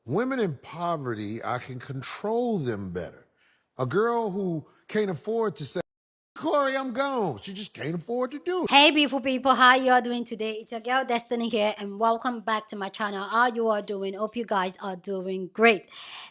Women in poverty, I can control them better. A girl who can't afford to say, Cory, I'm gone. She just can't afford to do it. Hey beautiful people, how you are doing today? It's your girl Destiny here and welcome back to my channel. How you are doing? Hope you guys are doing great.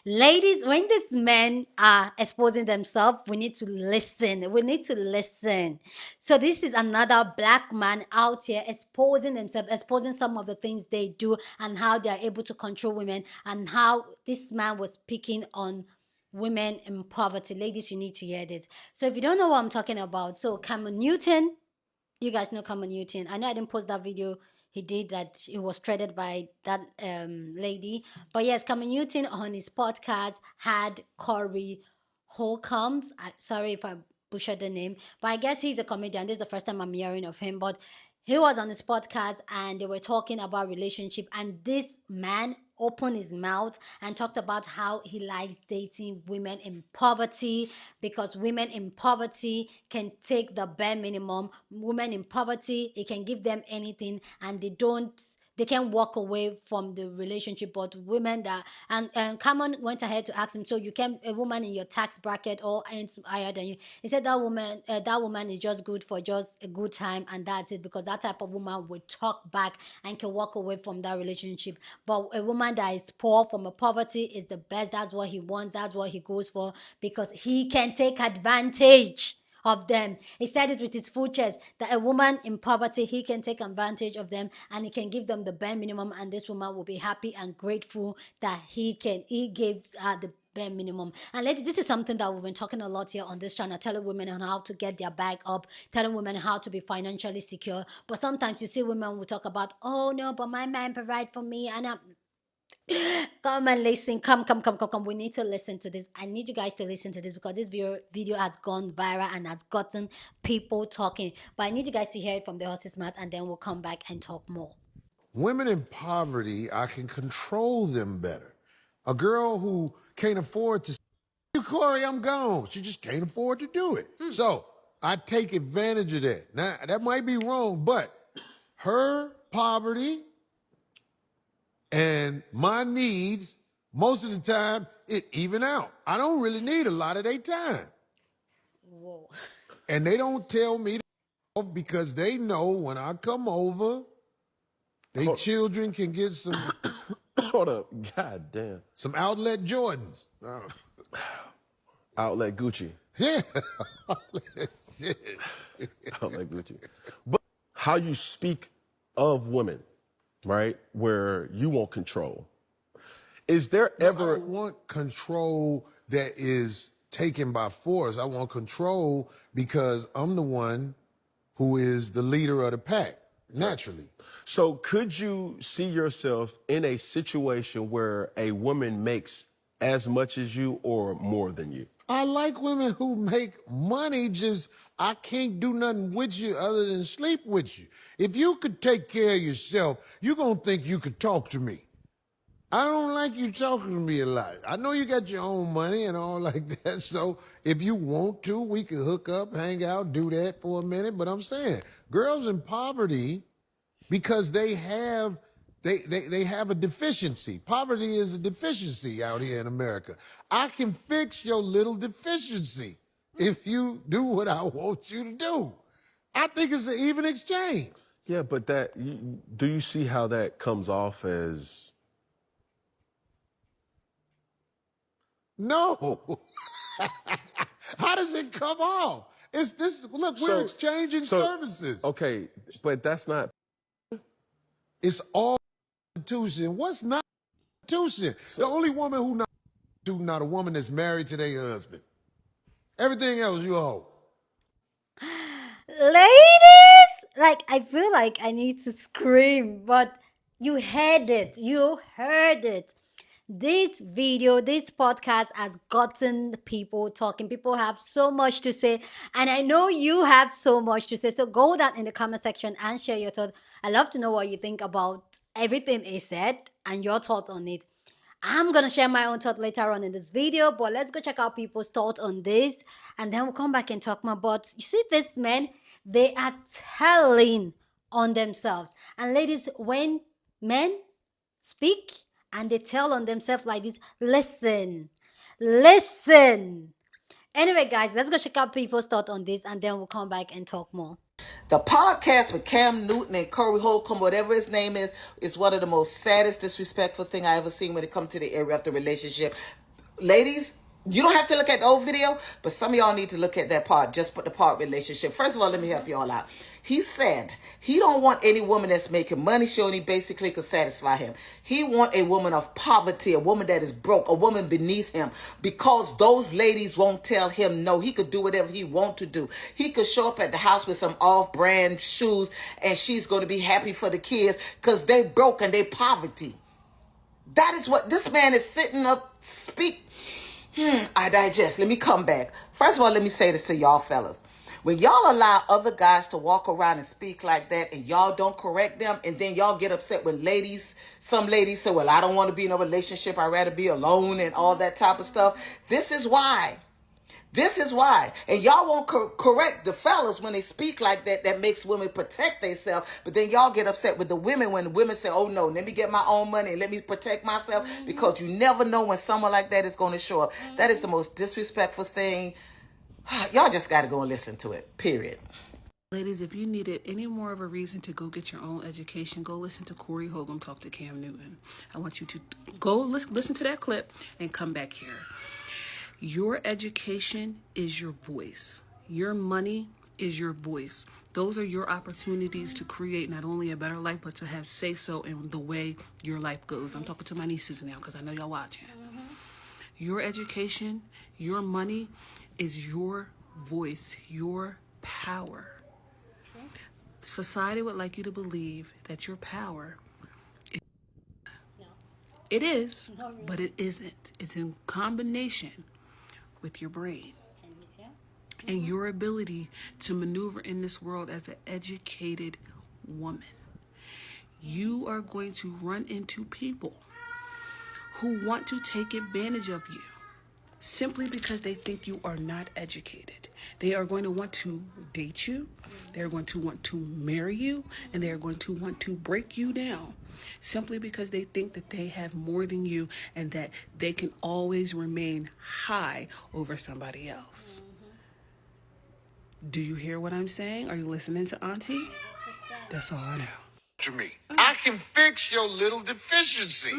Ladies, when these men are exposing themselves, we need to listen. We need to listen. So this is another black man out here exposing themselves, exposing some of the things they do and how they are able to control women, and how this man was picking on women in poverty. Ladies, you need to hear this. So if you don't know what I'm talking about, so Cameron Newton, you guys know Cameron Newton. I know I didn't post that video he did that he was threaded by that lady. But yes, Cameron Newton on his podcast had Cory Holcomb. Sorry if I butchered the name, but I guess he's a comedian. This is the first time I'm hearing of him. But he was on his podcast and they were talking about relationship, and this man opened his mouth and talked about how he likes dating women in poverty, because women in poverty can take the bare minimum. Women in poverty, it can give them anything and they can walk away from the relationship. But women that, and Cameron went ahead to ask him, so you can, a woman in your tax bracket or earns higher than you, he said that woman is just good for just a good time and that's it, because that type of woman would talk back and can walk away from that relationship. But a woman that is poor from a poverty is the best. That's what he wants, that's what he goes for, because he can take advantage of them. He said it with his full chest that a woman in poverty, he can take advantage of them and he can give them the bare minimum, and this woman will be happy and grateful that he gives her the bare minimum. And ladies, this is something that we've been talking a lot here on this channel, telling women on how to get their bag up, telling women how to be financially secure. But sometimes you see women will talk about, oh no, but my man provide for me, and I'm come and listen. Come. We need to listen to this. I need you guys to listen to this because this video has gone viral and has gotten people talking. But I need you guys to hear it from the horse's mouth, and then we'll come back and talk more. Women in poverty, I can control them better. A girl who can't afford to say, Cory, I'm gone. She just can't afford to do it. So I take advantage of that. Now, that might be wrong, but her poverty and my needs, most of the time, it even out. I don't really need a lot of their time. Whoa. And they don't tell me to because they know when I come over, they children can get some Hold up. God damn. some outlet Jordans. Outlet Gucci. Yeah. Outlet Gucci. But how you speak of women, right? Where you want control. Is there ever... I don't want control that is taken by force. I want control because I'm the one who is the leader of the pack, naturally. So could you see yourself in a situation where a woman makes as much as you or more than you? I like women who make money, just I can't do nothing with you other than sleep with you. If you could take care of yourself, you're going to think you could talk to me. I don't like you talking to me a lot. I know you got your own money and all like that, so if you want to, we can hook up, hang out, do that for a minute. But I'm saying, girls in poverty, because they have a deficiency. Poverty is a deficiency out here in America. I can fix your little deficiency if you do what I want you to do. I think it's an even exchange. Yeah, but do you see how that comes off as... No. How does it come off? It's this, look, we're exchanging services. Okay, but that's not... It's all institution. What's not institution? The only woman who not a woman that's married to their husband. Everything else you owe. Ladies, like, I feel like I need to scream, but you heard it. You heard it. This video, this podcast has gotten people talking. People have so much to say, and I know you have so much to say. So go down in the comment section and share your thoughts. I love to know what you think about everything he said and your thoughts on it. I'm gonna share my own thought later on in this video, but let's go check out people's thoughts on this, and then we'll come back and talk more. But you see, this men, they are telling on themselves. And ladies, when men speak and they tell on themselves like this. Listen, listen. Anyway, guys, let's go check out people's thoughts on this, and then we'll come back and talk more. The podcast with Cam Newton and Cory Holcomb, whatever his name is one of the most saddest, disrespectful thing I ever seen when it comes to the area of the relationship. Ladies, you don't have to look at the old video, but some of y'all need to look at that part, just put the part relationship. First of all, let me help y'all out. He said he don't want any woman that's making money. She only basically could satisfy him. He want a woman of poverty, a woman that is broke, a woman beneath him, because those ladies won't tell him no. He could do whatever he want to do. He could show up at the house with some off-brand shoes, and she's going to be happy for the kids because they broke and they poverty. That is what this man is sitting up speak. I digest. Let me come back. First of all, let me say this to y'all fellas. When y'all allow other guys to walk around and speak like that and y'all don't correct them, and then y'all get upset when some ladies say, well, I don't want to be in a relationship. I'd rather be alone and all that type of stuff. This is why. This is why. And y'all won't correct the fellas when they speak like that. That makes women protect themselves. But then y'all get upset with the women when the women say, oh, no, let me get my own money and let me protect myself. Because you never know when someone like that is going to show up. That is the most disrespectful thing. Y'all just got to go and listen to it, period. Ladies, if you needed any more of a reason to go get your own education, go listen to Cory Holcomb talk to Cam Newton. I want you to go listen to that clip and come back here. Your education is your voice. Your money is your voice. Those are your opportunities to create not only a better life, but to have say-so in the way your life goes. I'm talking to my nieces now because I know y'all watching. Your education, your money is your voice, your power. Society would like you to believe that your power is... It is, but it isn't. It's in combination with your brain and your ability to maneuver in this world as an educated woman. You are going to run into people who want to take advantage of you simply because they think you are not educated. They are going to want to date you, they're going to want to marry you, and they are going to want to break you down simply because they think that they have more than you and that they can always remain high over somebody else. Do you hear what I'm saying? Are you listening to Auntie? That's all I know. To me, I can fix your little deficiency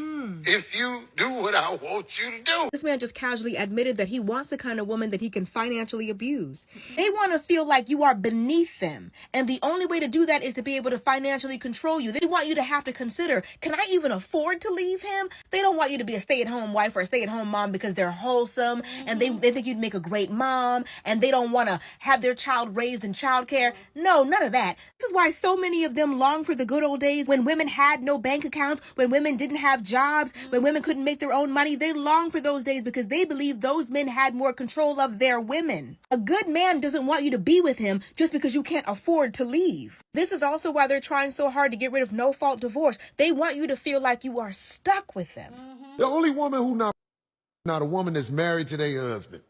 if you do what I want you to do. This man just casually admitted that he wants the kind of woman that he can financially abuse. They want to feel like you are beneath them. And the only way to do that is to be able to financially control you. They want you to have to consider, can I even afford to leave him? They don't want you to be a stay-at-home wife or a stay-at-home mom because they're wholesome and they think you'd make a great mom and they don't want to have their child raised in childcare. No, none of that. This is why so many of them long for the good old days when women had no bank accounts, when women didn't have jobs, when women couldn't make their own money. They long for those days because they believe those men had more control of their women. A good man doesn't want you to be with him just because you can't afford to leave. This is also why they're trying so hard to get rid of no-fault divorce. They want you to feel like you are stuck with them. The only woman who not a woman that's married to their husband.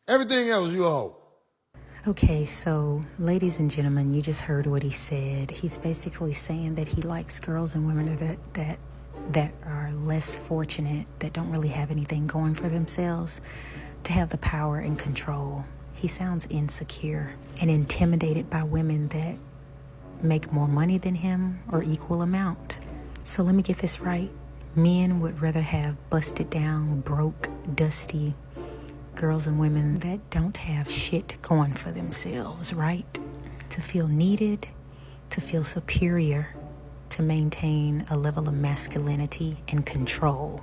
Everything else, you a hoe. Okay, so ladies and gentlemen, you just heard what he said. He's basically saying that he likes girls and women that are less fortunate, that don't really have anything going for themselves, to have the power and control. He sounds insecure and intimidated by women that make more money than him or equal amount. So let me get this right. Men would rather have busted down, broke, dusty girls and women that don't have shit going for themselves, right? To feel needed, to feel superior, to maintain a level of masculinity and control.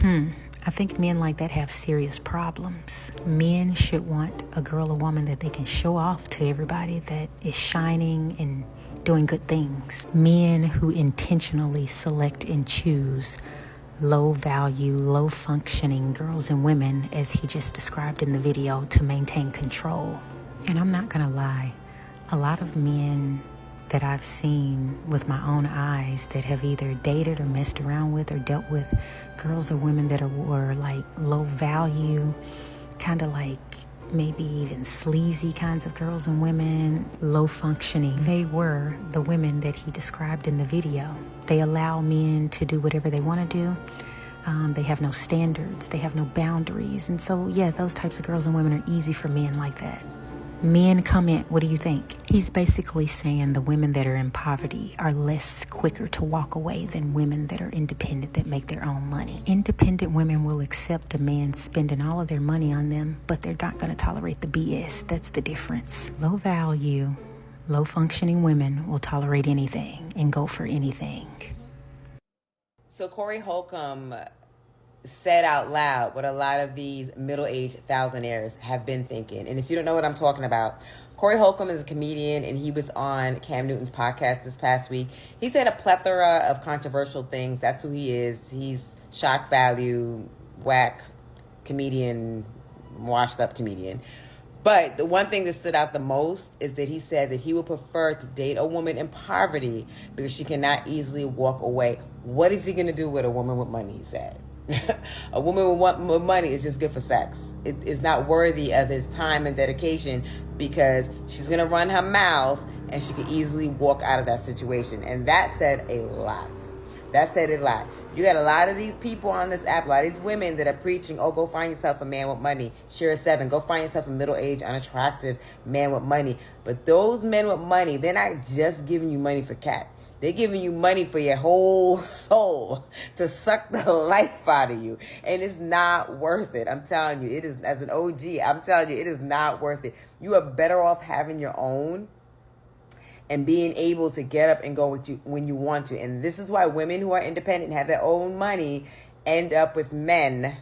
I think men like that have serious problems. Men should want a girl or woman that they can show off to everybody, that is shining and doing good things. Men who intentionally select and choose low value, low functioning girls and women, as he just described in the video, to maintain control. And I'm not gonna lie, a lot of men that I've seen with my own eyes that have either dated or messed around with or dealt with girls or women that were like low value, kind of like maybe even sleazy kinds of girls and women, low functioning. They were the women that he described in the video. They allow men to do whatever they want to do. They have no standards. They have no boundaries. And so, yeah, those types of girls and women are easy for men like that. Men comment, what do you think? He's basically saying the women that are in poverty are less quicker to walk away than women that are independent, that make their own money. Independent women will accept a man spending all of their money on them, but they're not going to tolerate the BS. That's the difference. Low value, low functioning women will tolerate anything and go for anything. So Cory Holcomb said out loud what a lot of these middle-aged thousandaires have been thinking. And if you don't know what I'm talking about, Cory Holcomb is a comedian, and he was on Cam Newton's podcast this past week. He said a plethora of controversial things. That's who he is. He's shock value, whack comedian, washed-up comedian. But the one thing that stood out the most is that he said that he would prefer to date a woman in poverty because she cannot easily walk away. What is he going to do with a woman with money, he said? A woman with money is just good for sex. It is not worthy of his time and dedication because she's going to run her mouth and she could easily walk out of that situation. And that said a lot. That said a lot. You got a lot of these people on this app, a lot of these women that are preaching, oh, go find yourself a man with money. Share 7. Go find yourself a middle-aged, unattractive man with money. But those men with money, they're not just giving you money for cat. They're giving you money for your whole soul to suck the life out of you. And it's not worth it. I'm telling you, it is, as an OG, I'm telling you, it is not worth it. You are better off having your own and being able to get up and go with you when you want to. And this is why women who are independent and have their own money end up with men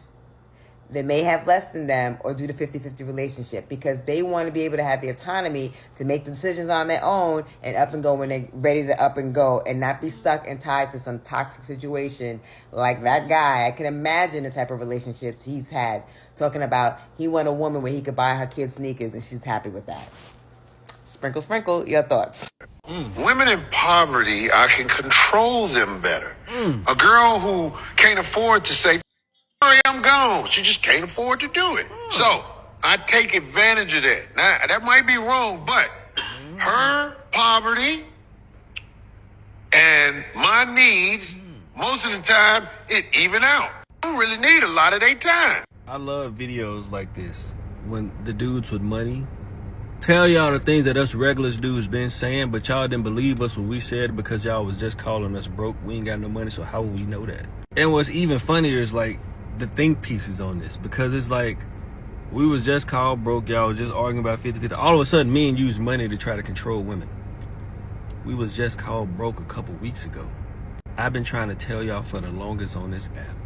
that may have less than them or do the 50-50 relationship because they want to be able to have the autonomy to make the decisions on their own and up and go when they're ready to up and go and not be stuck and tied to some toxic situation like that guy. I can imagine the type of relationships he's had, talking about he want a woman where he could buy her kids sneakers and she's happy with that. Sprinkle, sprinkle, your thoughts. Women in poverty, I can control them better. A girl who can't afford to say, sorry, I'm gone. She just can't afford to do it. So I take advantage of that. Now, that might be wrong, but her poverty and my needs, most of the time, it even out. I don't really need a lot of their time. I love videos like this when the dudes with money tell y'all the things that us regular dudes been saying, but y'all didn't believe us when we said because y'all was just calling us broke. We ain't got no money, so how would we know that? And what's even funnier is like the think pieces on this, because it's like we was just called broke, y'all was just arguing about 50-50. All of a sudden, men use money to try to control women. We was just called broke a couple weeks ago. I've been trying to tell y'all for the longest on this app.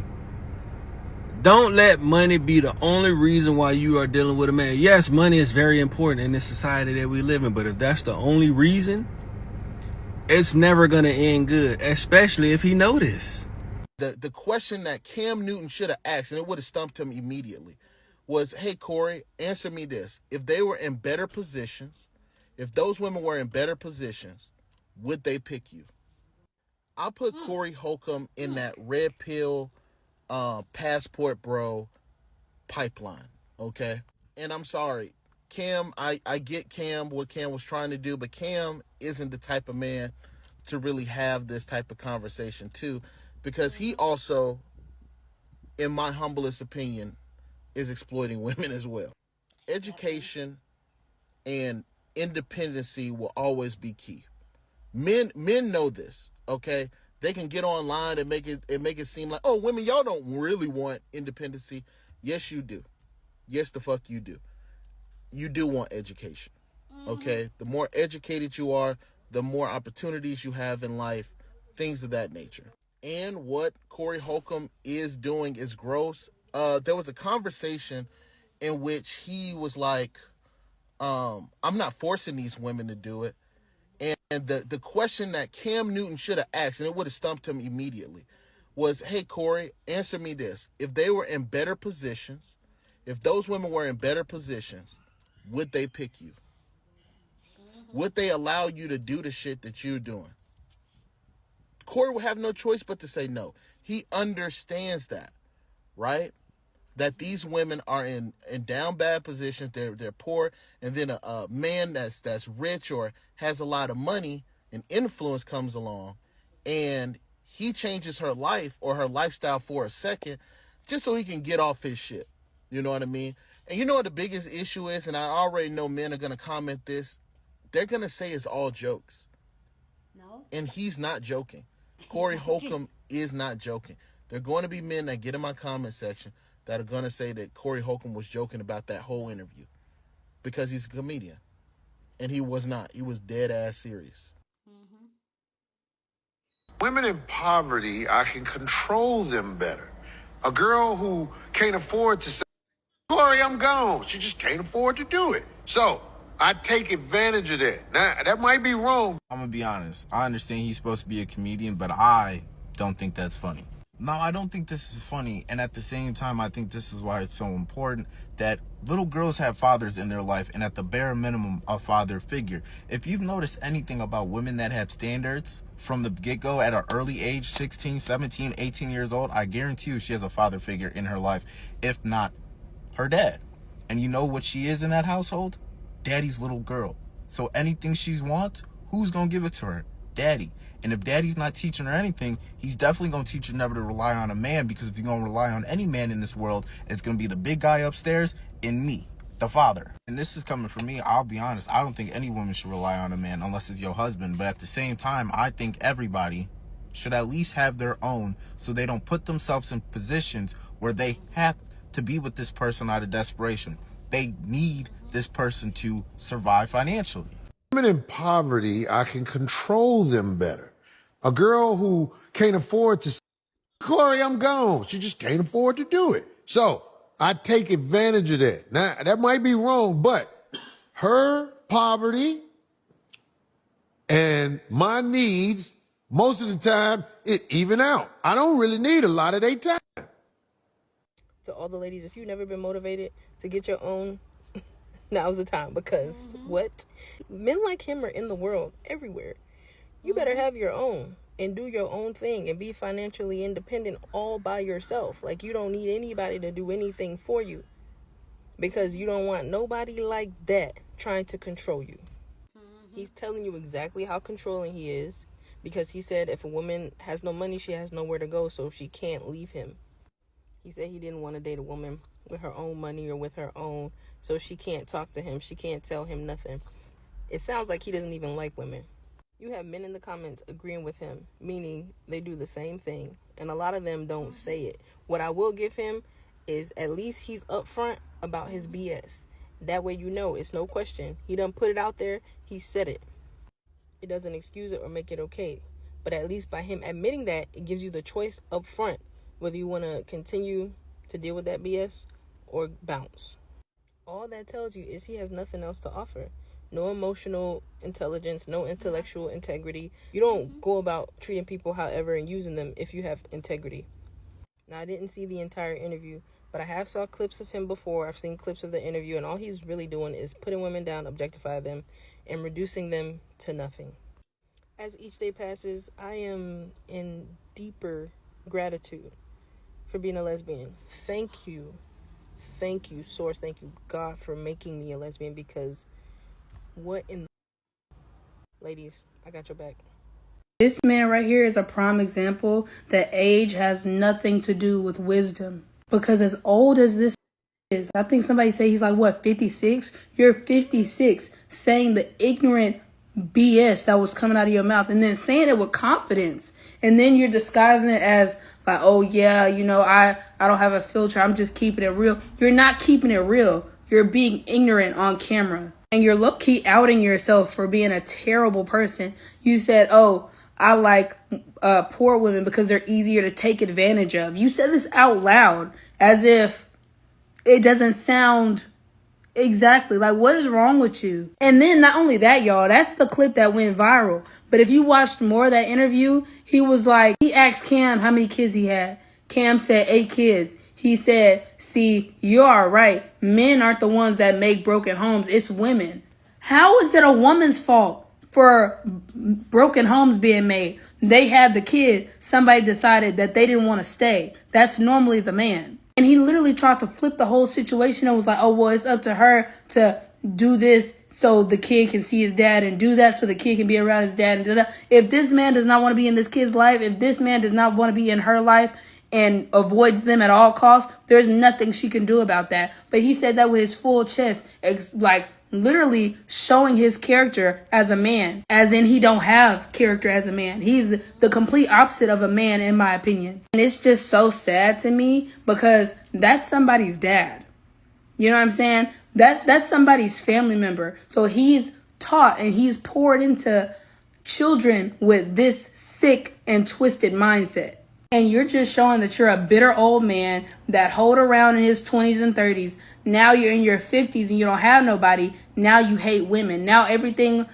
Don't let money be the only reason why you are dealing with a man. Yes, money is very important in this society that we live in, but if that's the only reason, it's never going to end good, especially if he know this. The question that Cam Newton should have asked, and it would have stumped him immediately, was, hey, Cory, answer me this. If they were in better positions, if those women were in better positions, would they pick you? I'll put Cory Holcomb in that red pill, passport bro pipeline, okay? And I'm sorry, Cam, I get Cam, what Cam was trying to do, but Cam isn't the type of man to really have this type of conversation too, because he also, in my humblest opinion, is exploiting women as well. Education and independency will always be key. Men know this, okay? They can get online and make it seem like, oh, women, y'all don't really want independency. Yes, you do. Yes, the fuck you do. You do want education, okay? The more educated you are, the more opportunities you have in life, things of that nature. And what Cory Holcomb is doing is gross. There was a conversation in which he was like, I'm not forcing these women to do it. And the question that Cam Newton should have asked, and it would have stumped him immediately, was, hey, Cory, answer me this. If they were in better positions, if those women were in better positions, would they pick you? Would they allow you to do the shit that you're doing? Cory will have no choice but to say no. He understands that, right? that these women are in down bad positions. They're poor, and then a man that's rich or has a lot of money and influence comes along, and he changes her life or her lifestyle for a second, just so he can get off his shit. You know what I mean? And you know what the biggest issue is, and I already know men are gonna comment this. They're gonna say it's all jokes. No. And he's not joking. Cory Holcomb is not joking. There are going to be men that get in my comment section that are going to say that Cory Holcomb was joking about that whole interview because he's a comedian. And he was not. He was dead ass serious. Women in poverty, I can control them better. A girl who can't afford to say, Cory, I'm gone. She just can't afford to do it. So I take advantage of that. Now, that might be wrong. I'm gonna be honest. I understand he's supposed to be a comedian, but I don't think that's funny. No, I don't think this is funny. And at the same time, I think this is why it's so important that little girls have fathers in their life, and at the bare minimum, a father figure. If you've noticed anything about women that have standards from the get-go at an early age, 16, 17, 18 years old, I guarantee you she has a father figure in her life, if not her dad. And you know what she is in that household? Daddy's little girl. So anything she wants, who's gonna give it to her? Daddy. And if daddy's not teaching her anything, he's definitely gonna teach her never to rely on a man, because if you're gonna rely on any man in this world, it's gonna be the big guy upstairs and me, the father. And this is coming from me. I'll be honest, I don't think any woman should rely on a man unless it's your husband. But at the same time, I think everybody should at least have their own, so they don't put themselves in positions where they have to be with this person out of desperation. They need this person to survive financially. Women in poverty, I can control them better. A girl who can't afford to say, Cory, I'm gone. She just can't afford to do it. So I take advantage of that. Now, that might be wrong, but her poverty and my needs, most of the time, it even out. I don't really need a lot of their time. To all the ladies, if you've never been motivated to get your own, now's the time, because what? Men like him are in the world everywhere. You better have your own and do your own thing and be financially independent all by yourself. Like, you don't need anybody to do anything for you, because you don't want nobody like that trying to control you. He's telling you exactly how controlling he is, because he said if a woman has no money, she has nowhere to go, so she can't leave him. He said he didn't want to date a woman with her own money or with her own, so she can't talk to him. She can't tell him nothing. It sounds like he doesn't even like women. You have men in the comments agreeing with him, meaning they do the same thing, and a lot of them don't say it. What I will give him is at least he's upfront about his BS. That way you know it's no question. He done put it out there. He said it. It doesn't excuse it or make it okay. But at least by him admitting that, it gives you the choice up front whether you want to continue to deal with that BS or bounce. All that tells you is he has nothing else to offer. No emotional intelligence, no intellectual integrity. You don't go about treating people however and using them if you have integrity. Now, I didn't see the entire interview, but I have saw clips of him before. I've seen clips of the interview, and all he's really doing is putting women down, objectifying them, and reducing them to nothing. As each day passes, I am in deeper gratitude for being a lesbian. Thank you, Source. Thank you, God, for making me a lesbian, because what in the... Ladies, I got your back. This man right here is a prime example that age has nothing to do with wisdom. Because as old as this is, I think somebody say he's like, what, 56? You're 56 saying the ignorant BS that was coming out of your mouth, and then saying it with confidence. And then you're disguising it as like, oh yeah, you know, I don't have a filter. I'm just keeping it real. You're not keeping it real. You're being ignorant on camera. And you're low-key outing yourself for being a terrible person. You said, oh, I like poor women because they're easier to take advantage of. You said this out loud as if it doesn't sound exactly. Like, what is wrong with you? And then not only that, y'all, that's the clip that went viral. But if you watched more of that interview, he was like, he asked Cam how many kids he had. Cam said 8 kids. He said, see, you are right. Men aren't the ones that make broken homes. It's women. How is it a woman's fault for broken homes being made? They had the kid. Somebody decided that they didn't want to stay. That's normally the man. And he literally literally tried to flip the whole situation and was like, oh, well, it's up to her to do this so the kid can see his dad and do that so the kid can be around his dad and do that. If this man does not want to be in this kid's life, if this man does not want to be in her life and avoids them at all costs, there's nothing she can do about that. But he said that with his full chest, like literally showing his character as a man, as in he don't have character as a man. He's the complete opposite of a man, in my opinion. And it's just so sad to me because that's somebody's dad. You know what I'm saying? That's somebody's family member. So he's taught and he's poured into children with this sick and twisted mindset. And you're just showing that you're a bitter old man that hold around in his 20s and 30s. Now you're in your 50s and you don't have nobody. Now you hate women. Now everything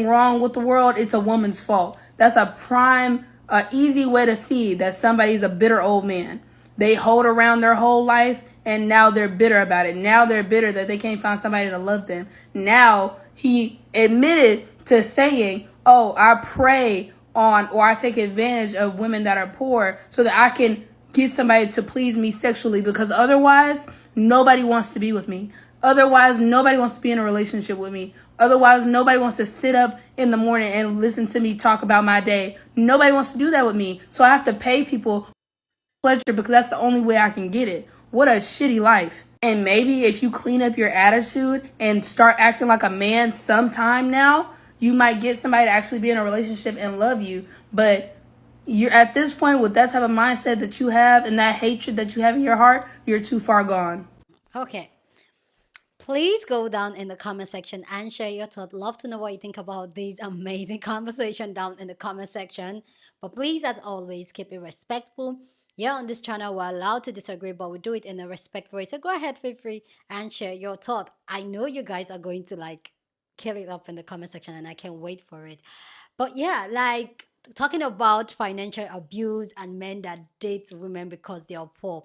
wrong with the world, it's a woman's fault. That's a prime, easy way to see that somebody's a bitter old man. They hold around their whole life and now they're bitter about it. Now they're bitter that they can't find somebody to love them. Now he admitted to saying, oh, I prey on or I take advantage of women that are poor so that I can get somebody to please me sexually, because otherwise nobody wants to be with me. Otherwise nobody wants to be in a relationship with me. Otherwise nobody wants to sit up in the morning and listen to me talk about my day. Nobody wants to do that with me. So I have to pay people pleasure because that's the only way I can get it. What a shitty life. And maybe if you clean up your attitude and start acting like a man sometime now, you might get somebody to actually be in a relationship and love you. But you're at this point with that type of mindset that you have and that hatred that you have in your heart, you're too far gone. Okay. Please go down in the comment section and share your thoughts. Love to know what you think about this amazing conversation down in the comment section. But please, as always, keep it respectful. Yeah, on this channel, we're allowed to disagree, but we do it in a respectful way. So go ahead, feel free and share your thought. I know you guys are going to like kill it up in the comment section and I can't wait for it. But yeah, like talking about financial abuse and men that date women because they are poor.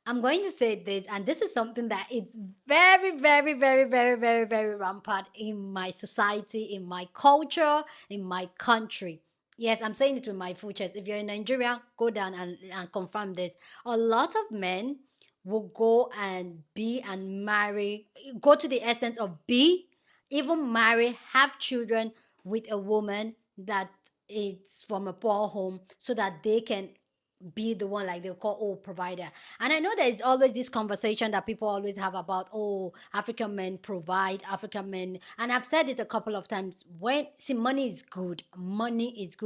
I'm going to say this, and this is something that it's very, very, very, very, very, very rampant in my society, in my culture, in my country. Yes, I'm saying it with my full chest. If you're in Nigeria, go down and confirm this. A lot of men will go and be and marry, go to the extent of be, even marry, have children with a woman that is from a poor home so that they can be the one like they call provider. And I know there's always this conversation that people always have about African men provide, African men, and I've said this a couple of times. When see, money is good,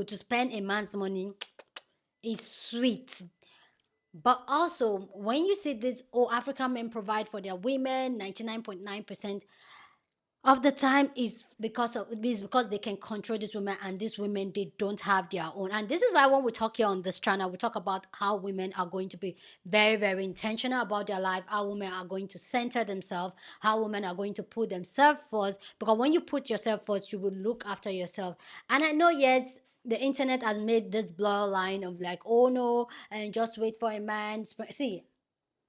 to spend a man's money is sweet. But also when you see this, African men provide for their women 99.9% of the time is because they can control these women, and these women, they don't have their own. And this is why when we talk here on this channel, we talk about how women are going to be very, very intentional about their life, how women are going to center themselves, how women are going to put themselves first, because when you put yourself first, you will look after yourself. And I know, yes, the internet has made this blur line of like, oh no, and just wait for a man. See,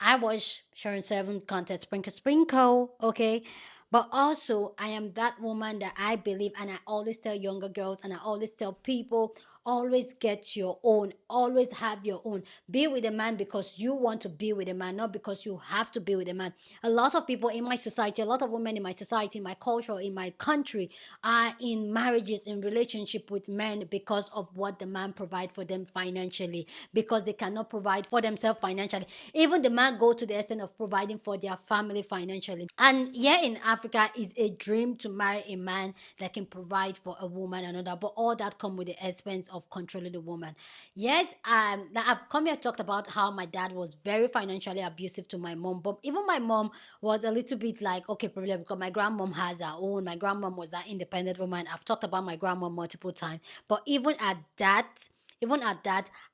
I watch Sharon 7 contest Sprinkle Sprinkle, okay? But also, I am that woman that I believe, and I always tell younger girls, and I always tell people, always get your own, always have your own. Be with a man because you want to be with a man, not because you have to be with a man. A lot of people in my society, a lot of women in my society, in my culture, in my country, are in marriages, in relationship with men because of what the man provide for them financially, because they cannot provide for themselves financially. Even the man go to the extent of providing for their family financially. And here in Africa, it's a dream to marry a man that can provide for a woman and another, but all that come with the expense of controlling the woman. Yes, now I've come here talked about how my dad was very financially abusive to my mom, but even my mom was a little bit like, okay, probably because my grandmom has her own. My grandmom was that independent woman. I've talked about my grandmom multiple times, but even at that,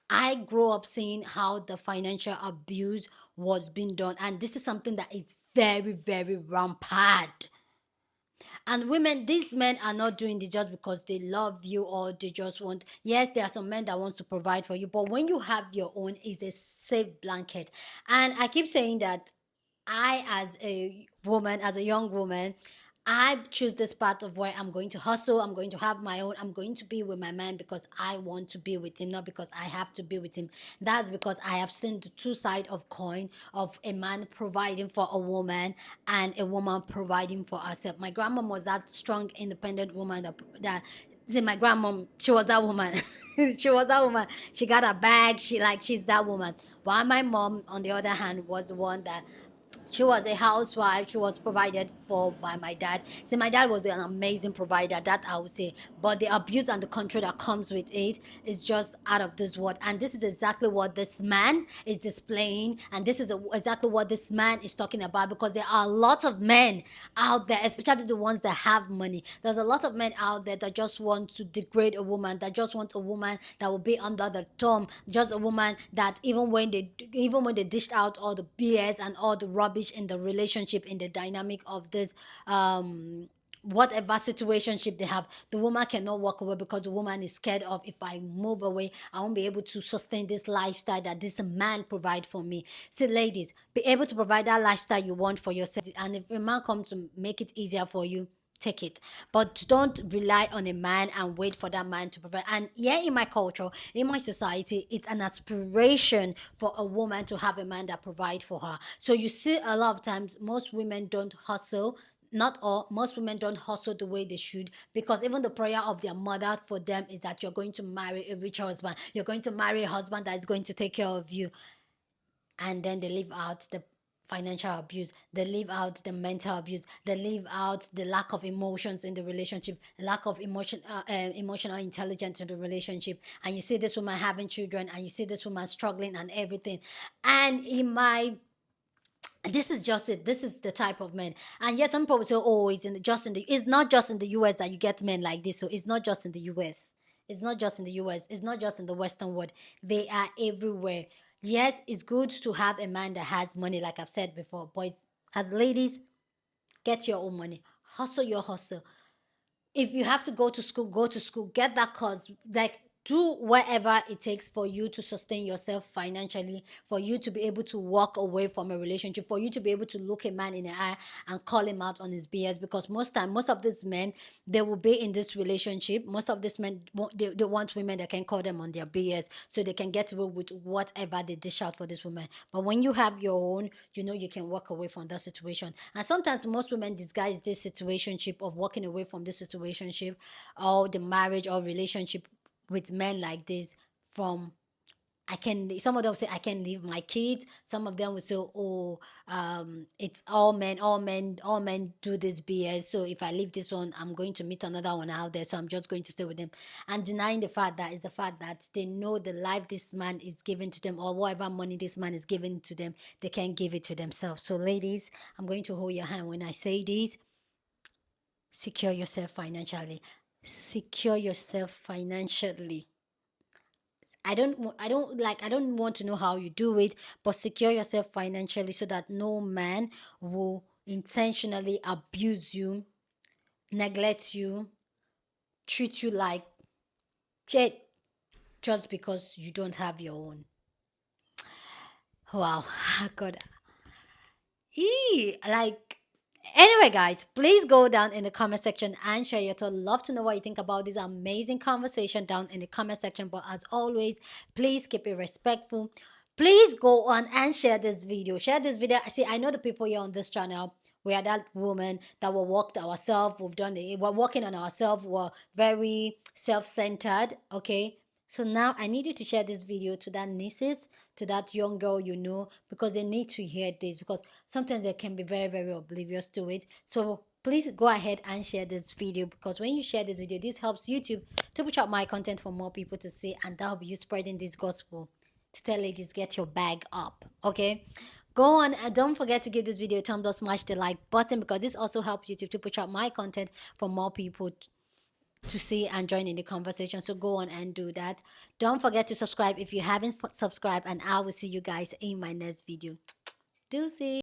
I grew up seeing how the financial abuse was being done, and this is something that is very, very rampant. And women, these men are not doing this just because they love you or they just want. Yes, there are some men that wants to provide for you, but when you have your own, is a safe blanket. And I keep saying that I, as a woman, as a young woman, I choose this path of where I'm going to hustle, I'm going to have my own, I'm going to be with my man because I want to be with him, not because I have to be with him. That's because I have seen the two sides of coin of a man providing for a woman and a woman providing for herself. My grandma was that strong, independent woman that see, my grandmom, she was that woman. She was that woman. She got a bag. She's that woman. While my mom, on the other hand, was the one that she was a housewife. She was provided for by my dad. See, my dad was an amazing provider, that I would say. But the abuse and the control that comes with it is just out of this world. And this is exactly what this man is displaying. And this is exactly what this man is talking about. Because there are lots of men out there, especially the ones that have money. There's a lot of men out there that just want to degrade a woman, that just want a woman that will be under the thumb. Just a woman that even when they dished out all the BS and all the rubbish in the relationship, in the dynamic of this whatever situationship they have, the woman cannot walk away because the woman is scared of, if I move away, I won't be able to sustain this lifestyle that this man provide for me. See, ladies, be able to provide that lifestyle you want for yourself. And if a man comes to make it easier for you, take it, but don't rely on a man and wait for that man to provide. And yeah, in my culture, in my society, it's an aspiration for a woman to have a man that provide for her. So you see, a lot of times most women don't hustle. Not all, most women don't hustle the way they should, because even the prayer of their mother for them is that you're going to marry a rich husband, you're going to marry a husband that is going to take care of you. And then they leave out the financial abuse, they leave out the mental abuse, they leave out the lack of emotions in the relationship, lack of emotional intelligence in the relationship. And you see this woman having children, and you see this woman struggling and everything. And in my this is just it. This is the type of men. And yes, some people say, "Oh, it's not just in the US that you get men like this." So it's not just in the US. It's not just in the US. It's not just in the Western world. They are everywhere. Yes, it's good to have a man that has money, like I've said before. Boys, as ladies, get your own money. Hustle your hustle. If you have to go to school, go to school, get that course. Like, do whatever it takes for you to sustain yourself financially, for you to be able to walk away from a relationship, for you to be able to look a man in the eye and call him out on his BS. Because most of these men, they will be in this relationship. Most of these men, they want women that can call them on their BS, so they can get away with whatever they dish out for this woman. But when you have your own, you can walk away from that situation. And sometimes most women disguise this situationship of walking away from this situationship or the marriage or relationship with men like this from, some of them say I can leave my kids. Some of them will say, oh, it's all men do this BS. So if I leave this one, I'm going to meet another one out there, so I'm just going to stay with them. And denying the fact that is the fact that they know the life this man is giving to them, or whatever money this man is giving to them, they can't give it to themselves. So ladies, I'm going to hold your hand when I say this. Secure yourself financially. Secure yourself financially. I don't want to know how you do it, but secure yourself financially so that no man will intentionally abuse you, neglect you, treat you like shit just because you don't have your own. Wow, God. Anyway, guys, please go down in the comment section and share your thoughts. Love to know what you think about this amazing conversation down in the comment section. But as always, please keep it respectful. Please go on and share this video. Share this video. See, I know the people here on this channel, we are that woman that will work ourselves. We're working on ourselves. We're very self-centered. Okay. So now I need you to share this video to that nieces, to that young girl because they need to hear this, because sometimes they can be very, very oblivious to it. So please go ahead and share this video, because when you share this video, this helps YouTube to push out my content for more people to see, and that'll be you spreading this gospel to tell ladies, get your bag up. Okay, go on and don't forget to give this video a thumbs up, smash the like button, because this also helps YouTube to push out my content for more people to see and join in the conversation. So go on and do that. Don't forget to subscribe if you haven't subscribed, and I will see you guys in my next video. Deuces.